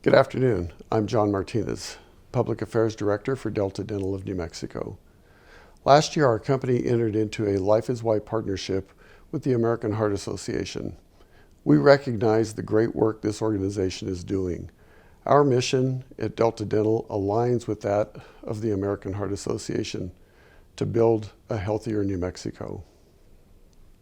Good afternoon. I'm John Martinez, Public Affairs Director for Delta Dental of New Mexico. Last year, our company entered into a Life is White partnership with the American Heart Association. We recognize the great work this organization is doing. Our mission at Delta Dental aligns with that of the American Heart Association to build a healthier New Mexico.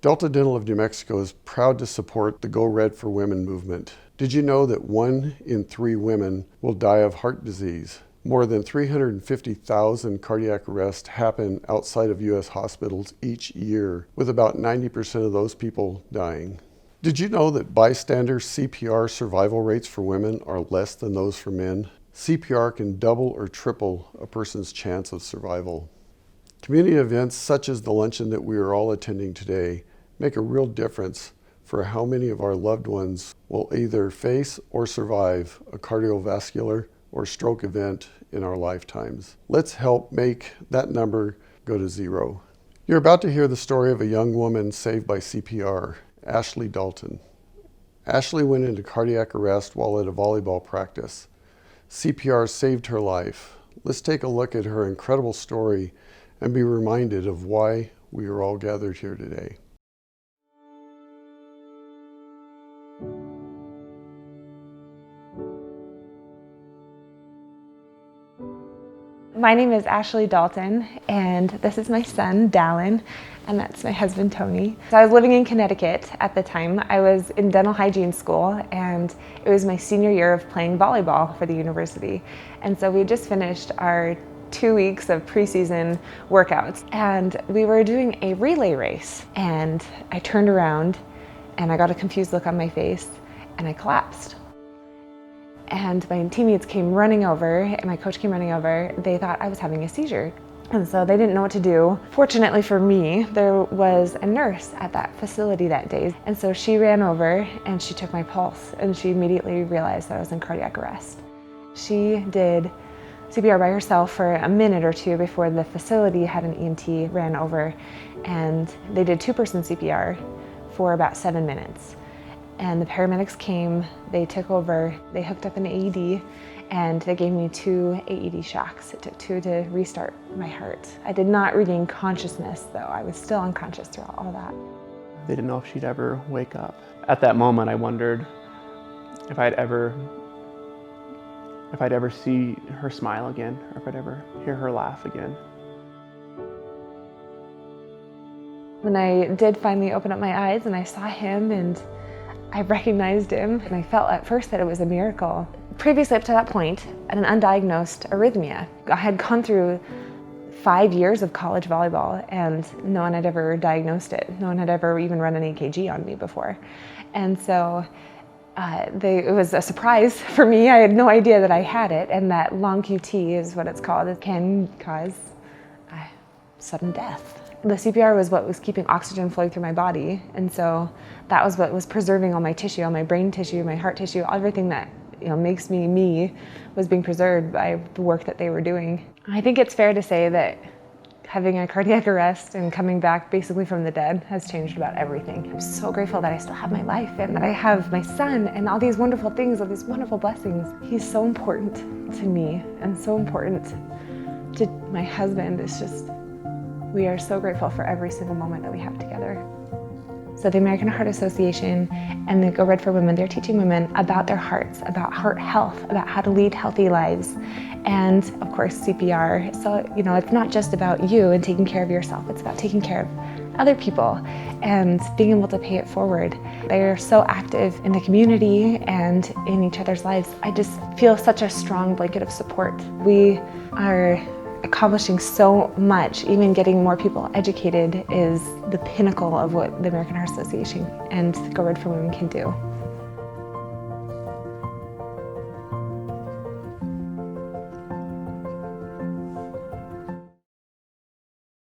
Delta Dental of New Mexico is proud to support the Go Red for Women movement. Did you know that 1 in 3 women will die of heart disease? More than 350,000 cardiac arrests happen outside of U.S. hospitals each year, with about 90% of those people dying. Did you know that bystander CPR survival rates for women are less than those for men? CPR can double or triple a person's chance of survival. Community events such as the luncheon that we are all attending today make a real difference for how many of our loved ones will either face or survive a cardiovascular or stroke event in our lifetimes. Let's help make that number go to 0. You're about to hear the story of a young woman saved by CPR, Ashley Dalton. Ashley went into cardiac arrest while at a volleyball practice. CPR saved her life. Let's take a look at her incredible story and be reminded of why we are all gathered here today. My name is Ashley Dalton, and this is my son, Dalton, and that's my husband, Tony. So I was living in Connecticut at the time. I was in dental hygiene school, and it was my senior year of playing volleyball for the university. And so we had just finished our 2 weeks of preseason workouts, and we were doing a relay race. And I turned around, and I got a confused look on my face, and I collapsed. And my teammates came running over, and my coach came running over. They thought I was having a seizure, and so they didn't know what to do. Fortunately for me, there was a nurse at that facility that day, and so she ran over and she took my pulse, and she immediately realized that I was in cardiac arrest. She did CPR by herself for a minute or two before the facility had an EMT ran over, and they did 2-person CPR for about 7 minutes. And the paramedics came, they took over, they hooked up an AED, and they gave me 2 AED shocks. It took 2 to restart my heart. I did not regain consciousness though. I was still unconscious throughout all that. They didn't know if she'd ever wake up. At that moment, I wondered if I'd ever see her smile again, or if I'd ever hear her laugh again. When I did finally open up my eyes and I saw him and I recognized him, and I felt at first that it was a miracle. Previously up to that point, I had an undiagnosed arrhythmia. I had gone through 5 years of college volleyball, and no one had ever diagnosed it. No one had ever even run an EKG on me before. And so it was a surprise for me. I had no idea that I had it, and that long QT is what it's called. It can cause sudden death. The CPR was what was keeping oxygen flowing through my body, and so that was what was preserving all my tissue, all my brain tissue, my heart tissue, everything that makes me me was being preserved by the work that they were doing. I think it's fair to say that having a cardiac arrest and coming back basically from the dead has changed about everything. I'm so grateful that I still have my life and that I have my son and all these wonderful things, all these wonderful blessings. He's so important to me and so important to my husband. It's just, we are so grateful for every single moment that we have together. So the American Heart Association and the Go Red for Women, they're teaching women about their hearts, about heart health, about how to lead healthy lives, and of course CPR. So, it's not just about you and taking care of yourself, it's about taking care of other people and being able to pay it forward. They are so active in the community and in each other's lives. I just feel such a strong blanket of support. We are accomplishing so much. Even getting more people educated is the pinnacle of what the American Heart Association and Go Red for Women can do.